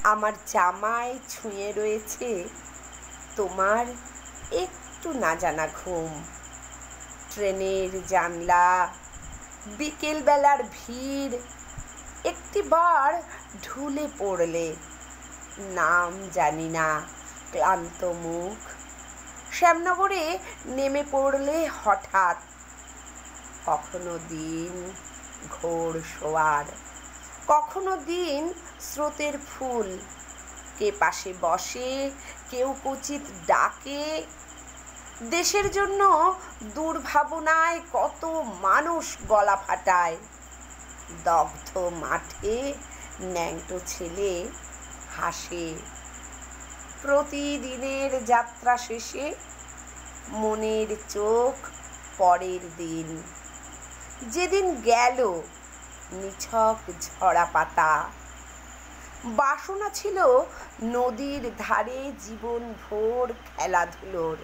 আমার জামায় ছুঁয়ে রয়েছে তোমার একটু না জানা ঘুম। ট্রেনের জানলা, বিকেলবেলার ভিড়, একটিবার ঢুলে পড়লে, নাম জানি না, ক্লান্ত মুখ, শ্যামনগরে নেমে পড়লে হঠাৎ। কখনো দিন ঘোর শোয়ার, কখনো দিন স্রোতের ফুল, কে পাশে বসে, কেউ কচিত ডাকে। দেশের জন্য দুর্ভাবনায় কত মানুষ গলা ফাটায়। দগ্ধ মাঠে ন্যাংটো ছেলে হাসে। প্রতিদিনের যাত্রা শেষে মনের চোখ পরের দিন, যেদিন গেল নিছক ঝরা পাতা। বাসনা ছিল নদীর ধারে জীবন ভোর খেলাধুলোর।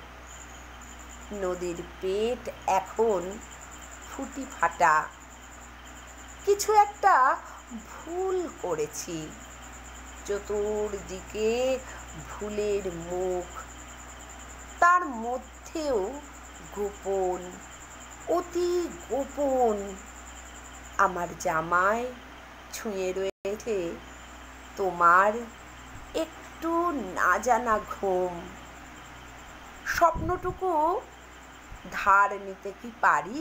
নদীর পেট এখন ফুটি ফাটা। কিছু একটা ভুল করেছি। চতুর্দিকে ভুলের মুখ, তার মধ্যেও গোপন, অতি গোপন। আমার জামায় ছুঁয়ে রয়েছে তোমার একটু না জানা ঘুম। স্বপ্নটুকু ধার নিতে কি পারি?